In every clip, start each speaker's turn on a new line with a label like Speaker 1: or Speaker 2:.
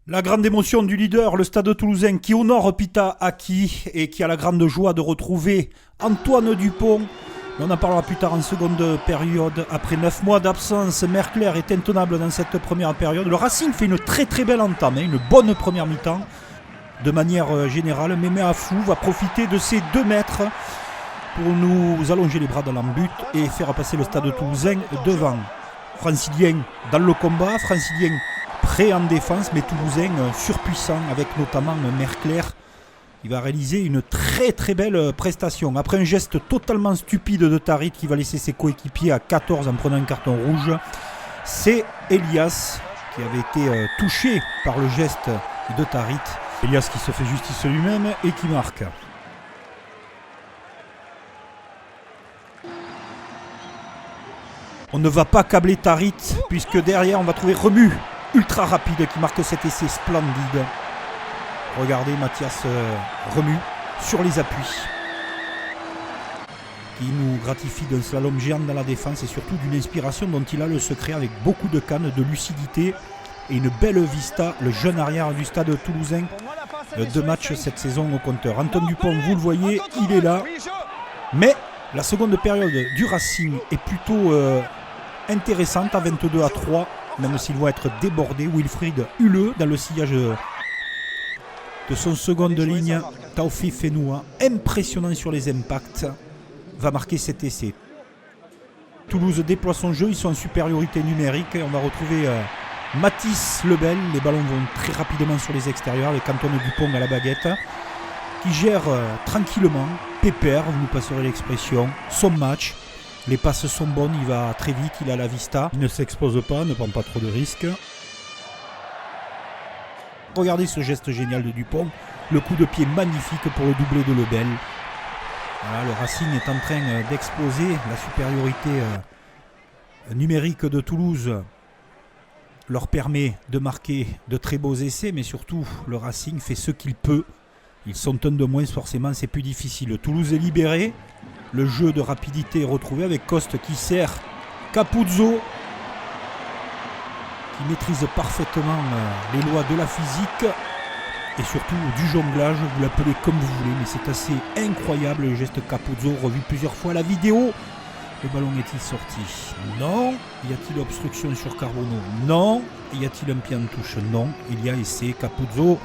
Speaker 1: La grande émotion du leader, le Stade Toulousain qui honore Pita Aki et qui a la grande joie de retrouver Antoine Dupont. Mais on en parlera plus tard en seconde période. Après 9 mois d'absence, Mercler est intenable dans cette première période. Le Racing fait une très très belle entame, une bonne première mi-temps de manière générale. Mémé Afou va profiter de ses 2 mètres pour nous allonger les bras dans l'embut et faire passer le Stade Toulousain devant. Francilien dans le combat, Francilien prêt en défense, mais Toulousain surpuissant avec notamment Mercler. Il va réaliser une très très belle prestation. Après un geste totalement stupide de Tarit qui va laisser ses coéquipiers à 14 en prenant un carton rouge, c'est Elias qui avait été touché par le geste de Tarit. Elias qui se fait justice lui-même et qui marque. On ne va pas câbler Tarit puisque derrière on va trouver Remu, ultra rapide, qui marque cet essai splendide. Regardez Mathias Remu sur les appuis, qui nous gratifie d'un slalom géant dans la défense et surtout d'une inspiration dont il a le secret, avec beaucoup de canne, de lucidité et une belle vista. Le jeune arrière du Stade Toulousain, 2 matchs cette saison au compteur. Antoine Dupont, vous le voyez, il est là. Mais la seconde période du Racing est plutôt intéressante à 22-3, même s'ils vont être débordés. Wilfried Huleux dans le sillage de son seconde ligne. Taoufik Fenoua, impressionnant sur les impacts, va marquer cet essai. Toulouse déploie son jeu, ils sont en supériorité numérique. On va retrouver Mathis Lebel. Les ballons vont très rapidement sur les extérieurs avec Antoine Dupont à la baguette, qui gère tranquillement, pépère, vous nous passerez l'expression, son match. Les passes sont bonnes, il va très vite, il a la vista, il ne s'expose pas, ne prend pas trop de risques. Regardez ce geste génial de Dupont, le coup de pied magnifique pour le doublé de Lebel. Voilà, le Racing est en train d'exploser. La supériorité numérique de Toulouse leur permet de marquer de très beaux essais, mais surtout le Racing fait ce qu'il peut. Ils sont un de moins, forcément c'est plus difficile. Toulouse est libéré, le jeu de rapidité est retrouvé avec Coste qui sert Capuzzo, qui maîtrise parfaitement les lois de la physique et surtout du jonglage, vous l'appelez comme vous voulez, mais c'est assez incroyable le geste Capuzzo, revu plusieurs fois à la vidéo. Le ballon est-il sorti? Non. Y a-t-il obstruction sur Carbonneau? Non. Y a-t-il un pied en touche? Non. Il y a essai. Capuzzo,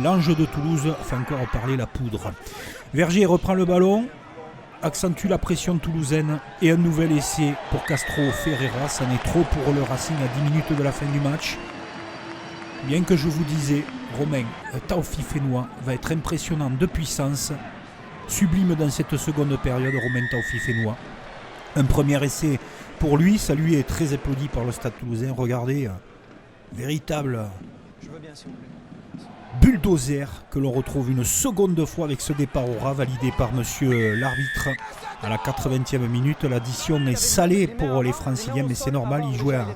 Speaker 1: l'ange de Toulouse, fait encore parler la poudre. Vergier reprend le ballon, accentue la pression toulousaine et un nouvel essai pour Castro Ferreira. Ça en est trop pour le Racing à 10 minutes de la fin du match. Bien que je vous disais, Romain Taoufik Fenoua va être impressionnant de puissance, sublime dans cette seconde période. Romain Taoufik Fenoua, un premier essai pour lui, ça lui est très applaudi par le Stade Toulousain. Regardez, véritable bulldozer que l'on retrouve une seconde fois avec ce départ au ras validé par monsieur l'arbitre à la 80e minute. L'addition est salée pour les Franciliens, mais c'est normal, ils jouaient à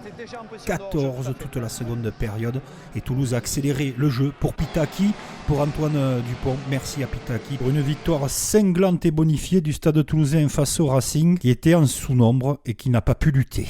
Speaker 1: 14 toute la seconde période et Toulouse a accéléré le jeu pour Pita Aki, pour Antoine Dupont. Merci à Pita Aki pour une victoire cinglante et bonifiée du Stade Toulousain face au Racing qui était en sous-nombre et qui n'a pas pu lutter.